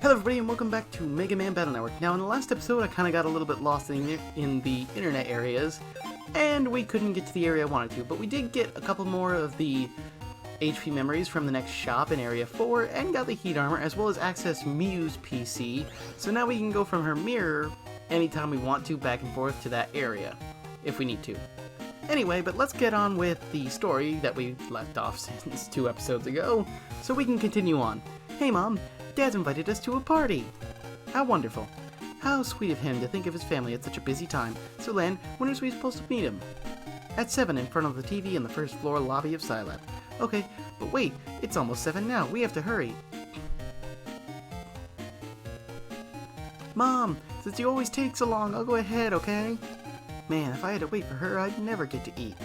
Hello everybody and welcome back to Mega Man Battle Network. Now in the last episode I kind of got a little bit lost in the internet areas and we couldn't get to the area I wanted to, but we did get a couple more of the HP memories from the next shop in Area 4 and got the heat armor as well as access Miu's PC, so now we can go from her mirror anytime we want to back and forth to that area, if we need to. Anyway, but let's get on with the story that we left off since 2 episodes ago, so we can continue on. Hey Mom, Dad's invited us to a party! How wonderful. How sweet of him to think of his family at such a busy time. So Lan, when are we supposed to meet him? At 7 in front of the TV in the first floor lobby of Scilab. Okay, but wait, it's almost 7 now. We have to hurry. Mom, since you always take so long, I'll go ahead, okay? Man, if I had to wait for her, I'd never get to eat.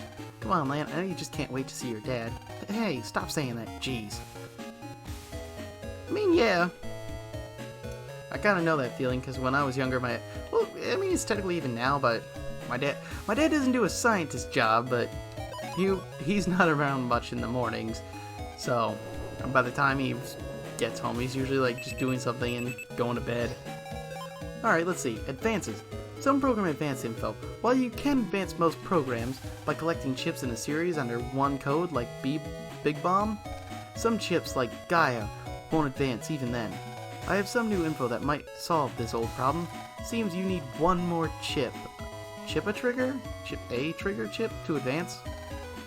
Come on, Lan, I know you just can't wait to see your dad. Hey, stop saying that, jeez. I mean, yeah. I kind of know that feeling, because when I was younger, it's technically even now, but my dad doesn't do a scientist job, but he's not around much in the mornings, so by the time he gets home, he's usually like just doing something and going to bed. Alright, let's see. Advances. Some program advance info. While you can advance most programs by collecting chips in a series under one code, like Big Bomb, some chips, like Gaia, won't advance even then. I have some new info that might solve this old problem. Seems you need one more chip. Chip a trigger chip to advance?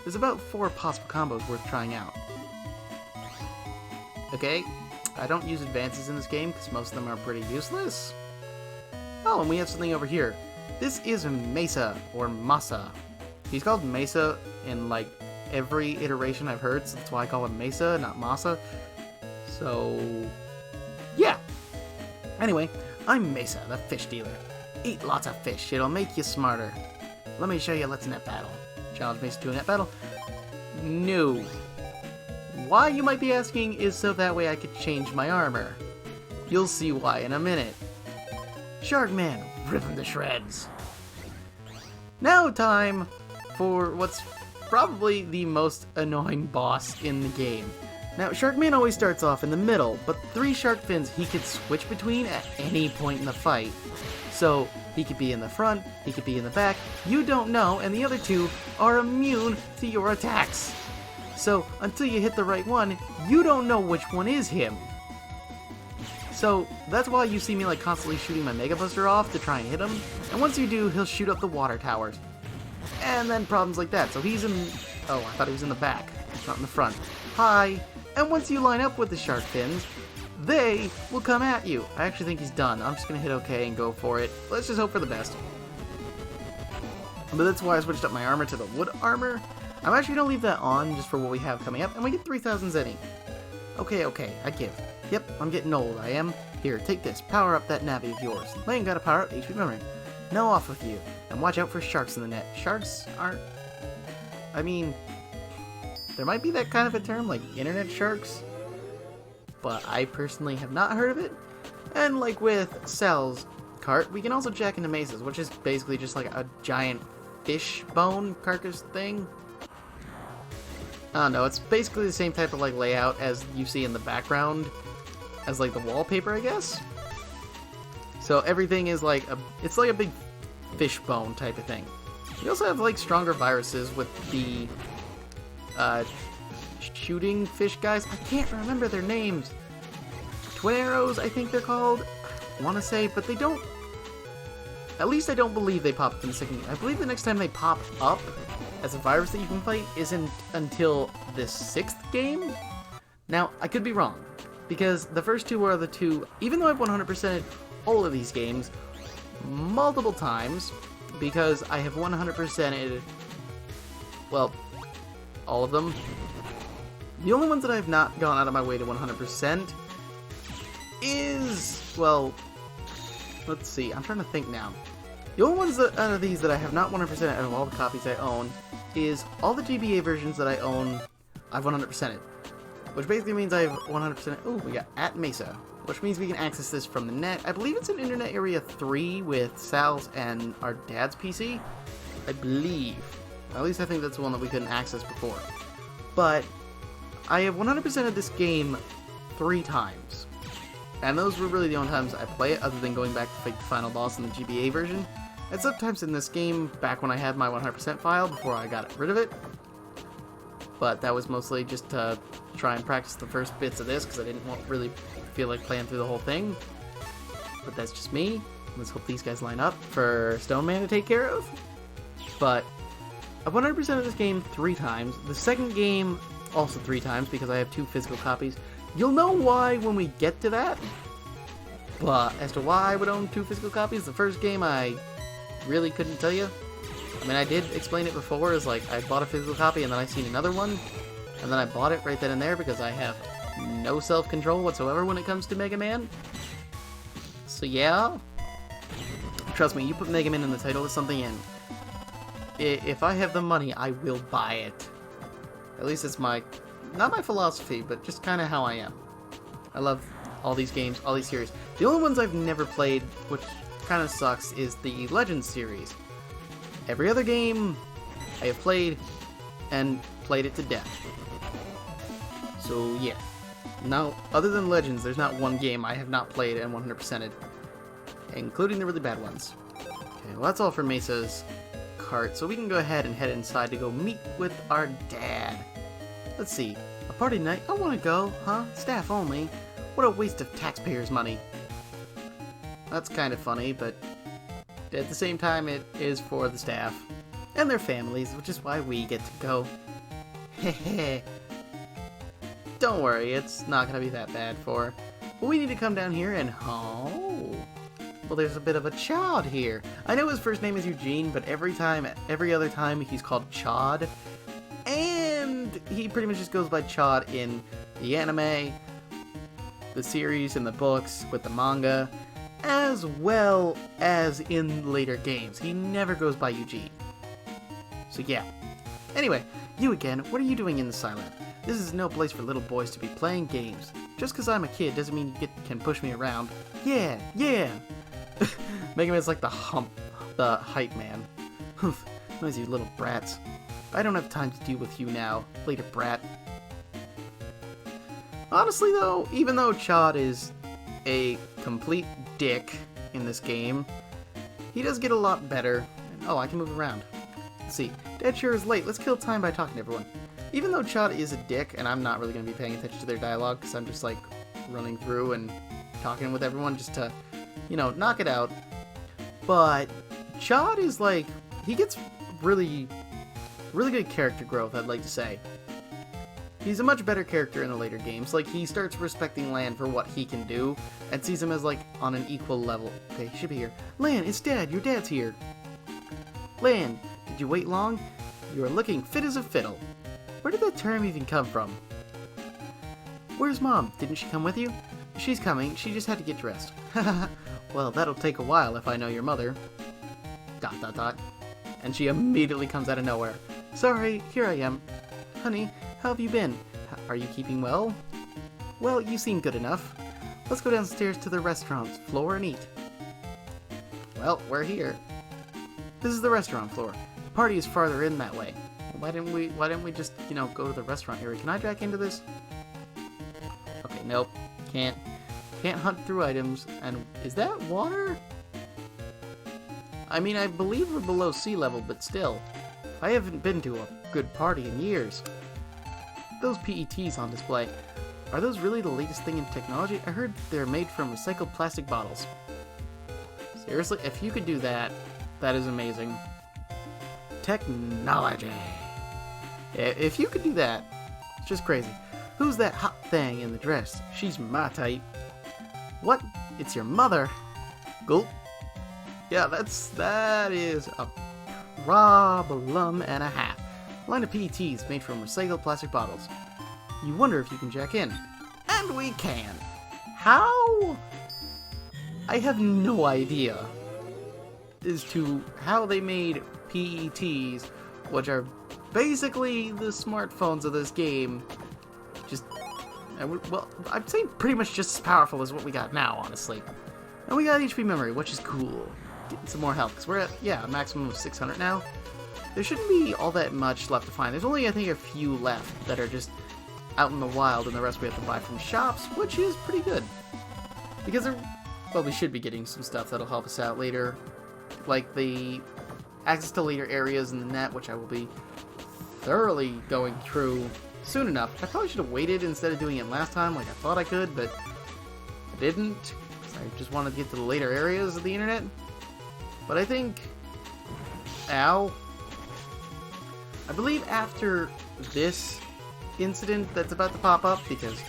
There's about 4 possible combos worth trying out. Okay, I don't use advances in this game because most of them are pretty useless. Oh, and we have something over here. This is Mesa, or Masa. He's called Mesa in like every iteration I've heard, so that's why I call him Mesa, not Masa. So, yeah. Anyway, I'm Mesa, the fish dealer. Eat lots of fish, it'll make you smarter. Let me show you Let's Net Battle. Challenge Mesa to a net battle? No. Why, you might be asking, is so that way I could change my armor. You'll see why in a minute. Sharkman, rip him to shreds. Now time for what's probably the most annoying boss in the game. Now, Sharkman always starts off in the middle, but 3 shark fins he could switch between at any point in the fight. So, he could be in the front, he could be in the back, you don't know, and the other 2 are immune to your attacks. So, until you hit the right one, you don't know which one is him. So, that's why you see me like constantly shooting my Mega Buster off to try and hit him, and once you do, he'll shoot up the water towers. And then problems like that, so he's in... oh, I thought he was in the back, not in the front. Hi! And once you line up with the shark fins, they will come at you. I actually think he's done. I'm just going to hit OK and go for it. Let's just hope for the best. But that's why I switched up my armor to the wood armor. I'm actually going to leave that on just for what we have coming up, and we get 3,000 Zenny. Okay, I give. Yep, I'm getting old, I am. Here, take this. Power up that Navi of yours. Lane got a power up HP memory. Now off with you. And watch out for sharks in the net. Sharks aren't... I mean... there might be that kind of a term, like internet sharks, but I personally have not heard of it. And like with Sal's cart, we can also jack into mesas, which is basically just like a giant fish bone carcass thing. I don't know, it's basically the same type of like layout as you see in the background, as like the wallpaper, I guess. So everything is like it's like a big fish bone type of thing. We also have like stronger viruses with the shooting fish guys. I can't remember their names. Twin arrows, I think they're called. I want to say, but they don't... at least I don't believe they pop up in the second game. I believe the next time they pop up as a virus that you can fight isn't until the 6th game. Now, I could be wrong, because the first 2 are the 2, even though I've 100%ed all of these games multiple times, because I have 100%ed, well, all of them. The only ones that I've not gone out of my way to 100% is, well, let's see, I'm trying to think now. The only ones that, out of these that I have not 100% out of all the copies I own is all the GBA versions that I own, I've 100%ed. Which basically means I have 100%, oh, we got at Mesa, which means we can access this from the net. I believe it's in Internet Area 3 with Sal's and our dad's PC. I believe. At least I think that's the one that we couldn't access before. But I have 100% of this game 3 times. And those were really the only times I play it, other than going back to fight the final boss in the GBA version. And sometimes in this game, back when I had my 100% file, before I got rid of it. But that was mostly just to try and practice the first bits of this, because I didn't really feel like playing through the whole thing. But that's just me. Let's hope these guys line up for Stone Man to take care of. But I've 100% of this game 3 times. The second game also 3 times, because I have 2 physical copies. You'll know why when we get to that. But as to why I would own 2 physical copies, the first game I really couldn't tell you. I mean, I did explain it before as like I bought a physical copy and then I seen another one, and then I bought it right then and there because I have no self-control whatsoever when it comes to Mega Man. So yeah, trust me, you put Mega Man in the title of something, and if I have the money, I will buy it. At least it's not my philosophy, but just kind of how I am. I love all these games, all these series. The only ones I've never played, which kind of sucks, is the Legends series. Every other game I have played, and played it to death. So yeah. Now, other than Legends, there's not one game I have not played and 100%ed, including the really bad ones. Okay, well that's all for Mesa's cart, so we can go ahead and head inside to go meet with our dad. Let's see, a party night? I want to go, huh? Staff only? What a waste of taxpayers' money. That's kind of funny, but at the same time it is for the staff and their families, which is why we get to go. Hehe. Don't worry, it's not going to be that bad for... But we need to come down here and... Oh! Well, there's a bit of a Chod here. I know his first name is Eugene, but every other time, he's called Chod. And he pretty much just goes by Chod in the anime, the series, and the books, with the manga, as well as in later games. He never goes by Eugene. So yeah. Anyway, you again, what are you doing in the Silent? This is no place for little boys to be playing games. Just because I'm a kid doesn't mean you can push me around. Yeah, yeah! Mega Man's like the hype man. Noisy little brats. I don't have time to deal with you now, later brat. Honestly though, even though Chod is a complete dick in this game, he does get a lot better. Oh, I can move around. Let's see. Dad sure is late. Let's kill time by talking to everyone. Even though Chod is a dick, and I'm not really going to be paying attention to their dialogue, because I'm just like running through and talking with everyone just to, you know, knock it out. But Chod is like, he gets really good character growth, I'd like to say. He's a much better character in the later games. Like, he starts respecting Lan for what he can do, and sees him as, like, on an equal level. Okay, he should be here. Lan, it's Dad! Your dad's here! Lan, did you wait long? You are looking fit as a fiddle. Where did that term even come from? Where's Mom? Didn't she come with you? She's coming. She just had to get dressed. Well, that'll take a while if I know your mother. ... And she immediately comes out of nowhere. Sorry, here I am. Honey, how have you been? Are you keeping well? Well, you seem good enough. Let's go downstairs to the restaurant floor and eat. Well, we're here. This is the restaurant floor. The party is farther in that way. Why didn't we just, you know, go to the restaurant area? Can I jack into this? Okay, nope. Can't hunt through items. And is that water? I mean, I believe we're below sea level, but still. I haven't been to a good party in years. Those PETs on display. Are those really the latest thing in technology? I heard they're made from recycled plastic bottles. Seriously, if you could do that, that is amazing. Technology. If you could do that, it's just crazy. Who's that hot thing in the dress? She's my type. What? It's your mother? Gulp. Yeah, that is a problem and a half. A line of PETs made from recycled plastic bottles. You wonder if you can jack in. And we can. How? I have no idea as to how they made PETs, which are basically the smartphones of this game, well, I'd say pretty much just as powerful as what we got now, honestly. And we got HP memory, which is cool. Getting some more health, because we're at, yeah, a maximum of 600 now. There shouldn't be all that much left to find. There's only, I think, a few left that are just out in the wild, and the rest we have to buy from shops, which is pretty good. Because, well, we should be getting some stuff that'll help us out later. Like the access to later areas in the net, which I will be thoroughly going through soon enough. I probably should have waited instead of doing it last time like I thought I could, but I didn't. I just wanted to get to the later areas of the internet. But I think... Ow. I believe after this incident that's about to pop up, because,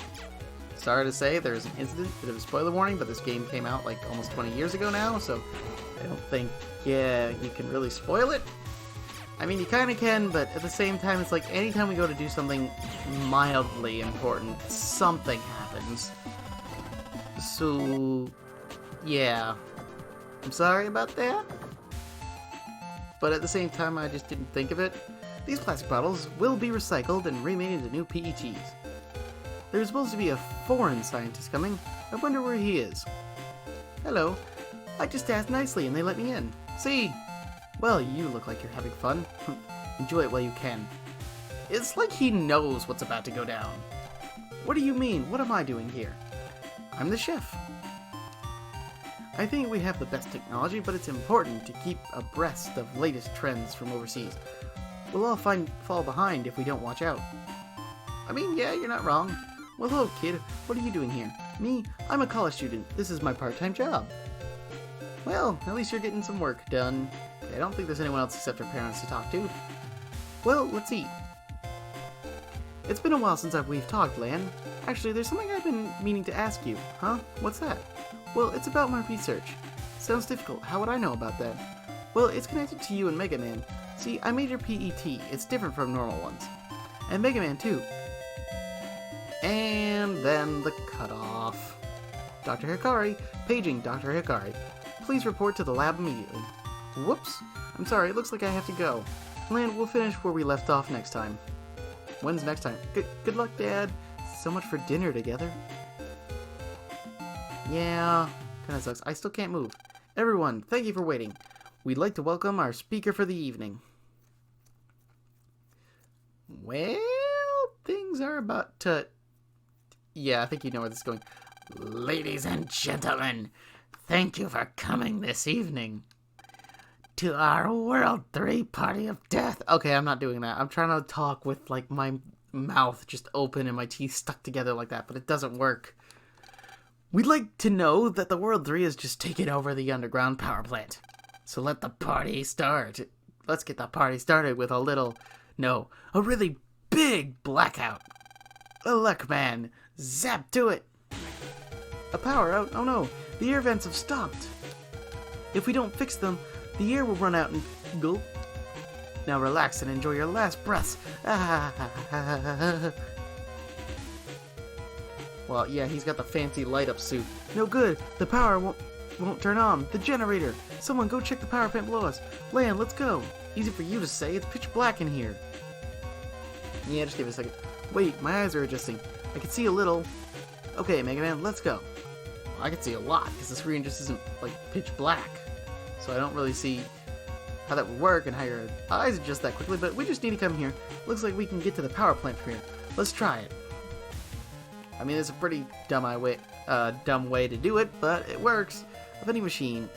sorry to say, there's an incident, bit of a spoiler warning, but this game came out like almost 20 years ago now, so I don't think, yeah, you can really spoil it. I mean, you kind of can, but at the same time, it's like anytime we go to do something mildly important, something happens. So, yeah. I'm sorry about that. But at the same time, I just didn't think of it. These plastic bottles will be recycled and remade into new PETs. There's supposed to be a foreign scientist coming. I wonder where he is. Hello. I just asked nicely and they let me in. See? Well, you look like you're having fun. Enjoy it while you can. It's like he knows what's about to go down. What do you mean? What am I doing here? I'm the chef. I think we have the best technology, but it's important to keep abreast of latest trends from overseas. We'll all fall behind if we don't watch out. I mean, yeah, you're not wrong. Well, hello, kid. What are you doing here? Me? I'm a college student. This is my part-time job. Well, at least you're getting some work done. I don't think there's anyone else except our parents to talk to. Well, let's eat. It's been a while since we've talked, Lan. Actually, there's something I've been meaning to ask you. Huh? What's that? Well, it's about my research. Sounds difficult. How would I know about that? Well, it's connected to you and Mega Man. See, I made your PET. It's different from normal ones. And Mega Man, too. And then the cutoff. Dr. Hikari, paging Dr. Hikari. Please report to the lab immediately. Whoops. I'm sorry, it looks like I have to go. Lan, we'll finish where we left off next time. When's next time? Good luck, Dad. So much for dinner together. Yeah, kinda sucks. I still can't move. Everyone, thank you for waiting. We'd like to welcome our speaker for the evening. Well, things are about to... Yeah, I think you know where this is going. Ladies and gentlemen, thank you for coming this evening to our World 3 Party of Death. Okay, I'm not doing that. I'm trying to talk with, like, my mouth just open and my teeth stuck together like that, but it doesn't work. We'd like to know that the World 3 has just taken over the underground power plant. So let the party start. Let's get the party started with a really big blackout. Look, man, zap to it. A power out? Oh no, the air vents have stopped. If we don't fix them, the air will run out and go. Now relax and enjoy your last breaths. Well, yeah, he's got the fancy light-up suit. No good. The power won't turn on. The generator. Someone go check the power plant below us. Lan, let's go. Easy for you to say. It's pitch black in here. Yeah, just give it a second. Wait, my eyes are adjusting. I can see a little. Okay, Mega Man, let's go. Well, I can see a lot because the screen just isn't like pitch black. So I don't really see how that would work and how your eyes adjust that quickly, but we just need to come here. Looks like we can get to the power plant from here. Let's try it. I mean, it's a pretty dumb way to do it, but it works. A vending machine.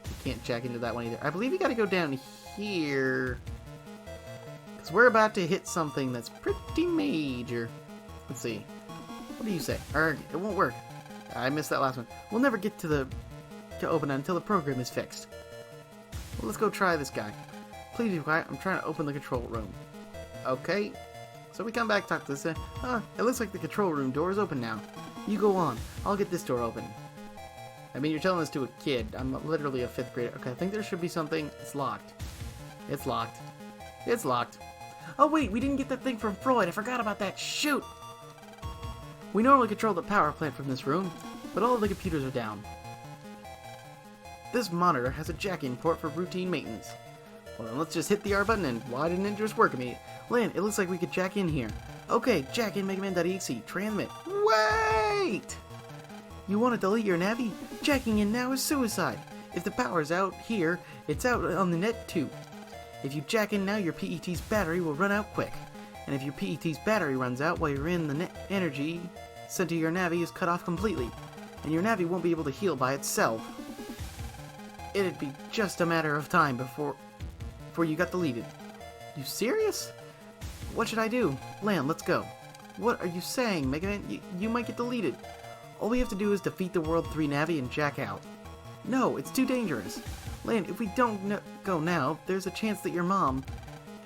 You can't jack into that one either. I believe you gotta go down here. Because we're about to hit something that's pretty major. Let's see. What do you say? It won't work. I missed that last one. We'll never get to open it until the program is fixed. Well, let's go try this guy. Please be quiet. I'm trying to open the control room. Okay. So we come back, talk to this. It looks like the control room door is open now. You go on. I'll get this door open. I mean, you're telling this to a kid. I'm literally a 5th grader. Okay, I think there should be something. It's locked. It's locked. It's locked. Oh, wait, we didn't get that thing from Freud. I forgot about that. Shoot! We normally control the power plant from this room, but all of the computers are down. This monitor has a jack-in port for routine maintenance. Well, then let's just hit the R button, and why didn't it just work immediately? Lan, it looks like we could jack in here. Okay, jack in Megaman.exe. Transmit. Wait! You want to delete your navi? Jacking in now is suicide. If the power's out here, it's out on the net too. If you jack in now, your PET's battery will run out quick. And if your PET's battery runs out while you're in, the net energy sent to your navi is cut off completely. and your Navi won't be able to heal by itself. It'd be just a matter of time before you got deleted. You serious? What should I do? Lan, let's go. What are you saying, Megaman? You might get deleted. All we have to do is defeat the World 3 Navi and jack out. No, it's too dangerous. Lan, if we don't go now, there's a chance that your mom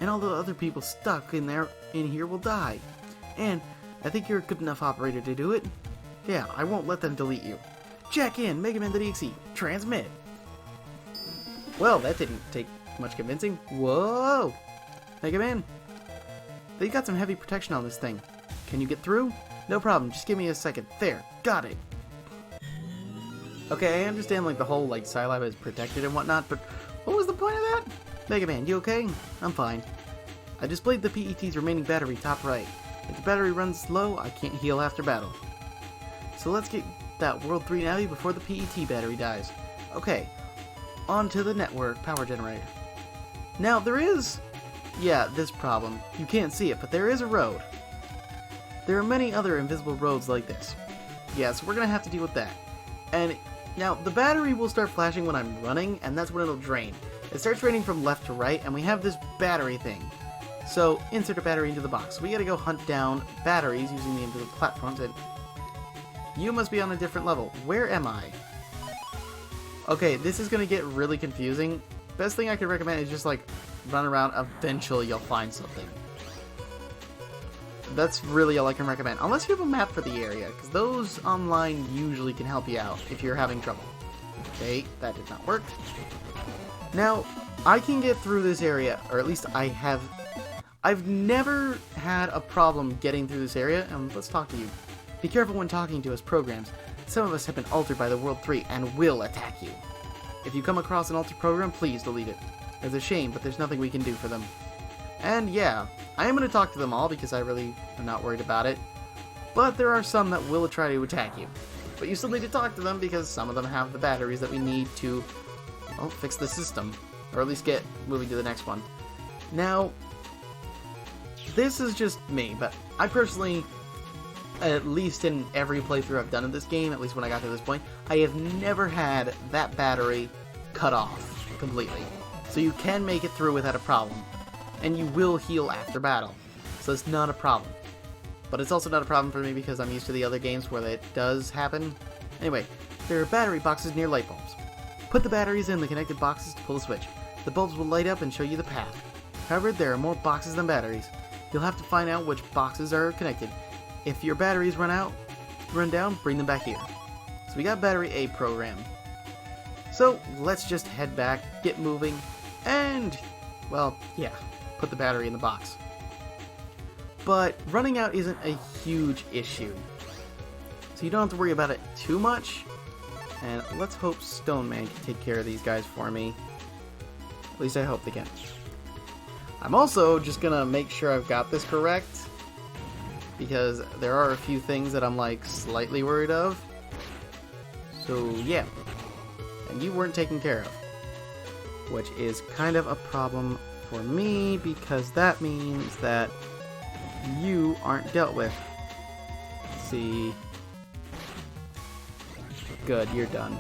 and all the other people stuck in here will die. And I think you're a good enough operator to do it. Yeah, I won't let them delete you. Jack in, Megaman.exe, transmit. Well, that didn't take much convincing. Whoa! Megaman, they got some heavy protection on this thing. Can you get through? No problem, just give me a second. There, got it. Okay, I understand like the whole like Scilab is protected and whatnot, but what was the point of that? Megaman, you okay? I'm fine. I displayed the PET's remaining battery top right. If the battery runs low, I can't heal after battle. So let's get that World 3 Navi before the PET battery dies. Okay, on to the network power generator. Now there is, this problem. You can't see it, but there is a road. There are many other invisible roads like this. Yeah, so we're gonna have to deal with that. And now the battery will start flashing when I'm running, and that's when it'll drain. It starts draining from left to right, and we have this battery thing. So insert a battery into the box. We gotta go hunt down batteries using the invisible platforms, and you must be on a different level. Where am I? Okay, this is gonna get really confusing. Best thing I could recommend is just like run around. Eventually you'll find something. That's really all I can recommend. Unless you have a map for the area, because those online usually can help you out if you're having trouble. Okay, that did not work. Now, I can get through this area, or at least I have. I've never had a problem getting through this area, and let's talk to you. Be careful when talking to us programs. Some of us have been altered by the World 3 and will attack you. If you come across an altered program, please delete it. It's a shame, but there's nothing we can do for them. And yeah, I am going to talk to them all because I really am not worried about it. But there are some that will try to attack you. But you still need to talk to them because some of them have the batteries that we need to, well, fix the system. Or at least get moving to the next one. Now, this is just me, but I personally, at least in every playthrough I've done in this game, at least when I got to this point, I have never had that battery cut off completely. So you can make it through without a problem. And you will heal after battle. So it's not a problem. But it's also not a problem for me because I'm used to the other games where it does happen. Anyway, there are battery boxes near light bulbs. Put the batteries in the connected boxes to pull the switch. The bulbs will light up and show you the path. However, there are more boxes than batteries. You'll have to find out which boxes are connected. If your batteries run down, bring them back here. So we got battery A programmed. So let's just head back, get moving, and, well, yeah, put the battery in the box. But running out isn't a huge issue. So you don't have to worry about it too much. And let's hope Stone Man can take care of these guys for me. At least I hope they can. I'm also just gonna make sure I've got this correct, because there are a few things that I'm like slightly worried of. So yeah, and you weren't taken care of, which is kind of a problem for me because that means that you aren't dealt with. Let's see. Good, you're done.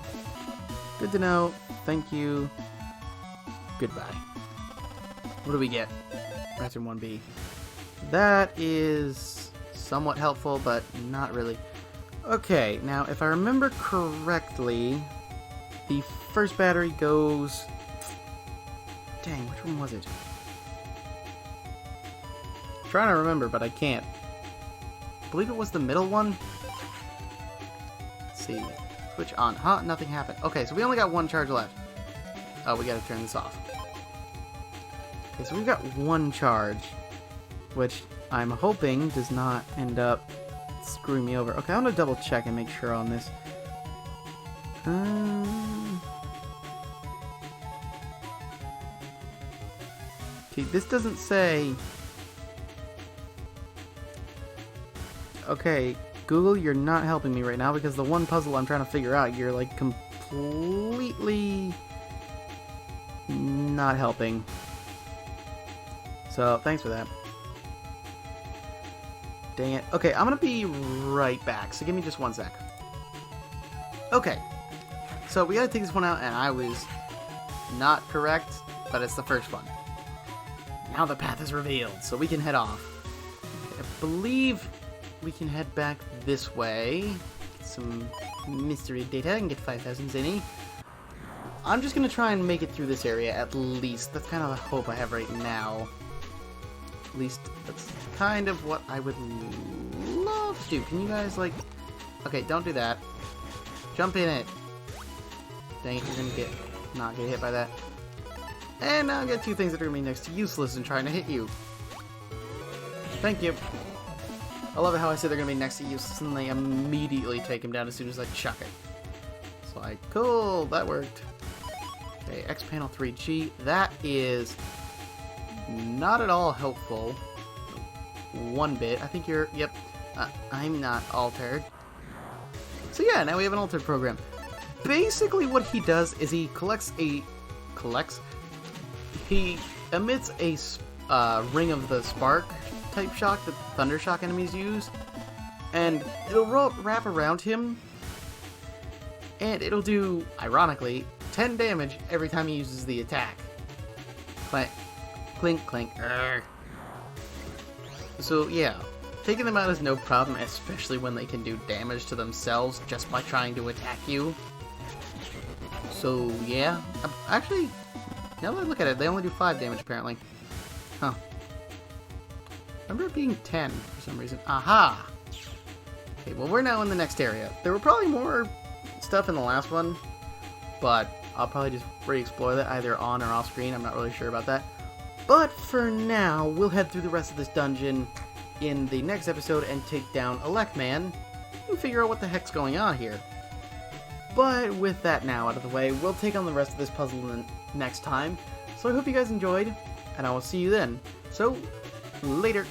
Good to know. Thank you. Goodbye. What do we get? Bathroom 1B. That is somewhat helpful, but not really. Okay, now if I remember correctly, the first battery goes... Dang, which one was it? I'm trying to remember, but I can't. I believe it was the middle one. Let's see. Switch on. Huh? Nothing happened. Okay, so we only got one charge left. Oh, we gotta turn this off. Okay, so we've got one charge, which I'm hoping does not end up screwing me over. Okay, I'm gonna double check and make sure on this. Okay, this doesn't say... Okay, Google, you're not helping me right now because the one puzzle I'm trying to figure out, you're like completely not helping. So, thanks for that. Dang it. Okay, I'm gonna be right back, so give me just one sec. Okay, so we gotta take this one out, and I was not correct, but it's the first one. Now the path is revealed, so we can head off. I believe we can head back this way. Get some mystery data and get 5,000 zenny. I'm just gonna try and make it through this area at least. That's kind of the hope I have right now. At least that's kind of what I would love to do. Can you guys, like... Okay, don't do that. Jump in it. Dang it, you're gonna not get hit by that. And now I get two things that are gonna be next to useless and trying to hit you. Thank you. I love it how I say they're gonna be next to useless and they immediately take him down as soon as I chuck it. It's like, cool, that worked. Okay, X panel 3G. That is not at all helpful. One bit. I think you're... Yep. I'm not altered. So yeah, now we have an altered program. Basically what he does is he he emits a ring of the spark type shock that thunder shock enemies use, and it'll wrap around him, and it'll do, ironically, 10 damage every time he uses the attack. Clank, clink, clink. So yeah, taking them out is no problem, especially when they can do damage to themselves just by trying to attack you. So yeah, actually, now that I look at it, they only do 5 damage apparently. Huh. Remember it being 10 for some reason. Aha! Okay, well we're now in the next area. There were probably more stuff in the last one, but I'll probably just re-explore that either on or off screen. I'm not really sure about that. But for now, we'll head through the rest of this dungeon in the next episode and take down Electman and figure out what the heck's going on here. But with that now out of the way, we'll take on the rest of this puzzle next time. So I hope you guys enjoyed, and I will see you then. So, later.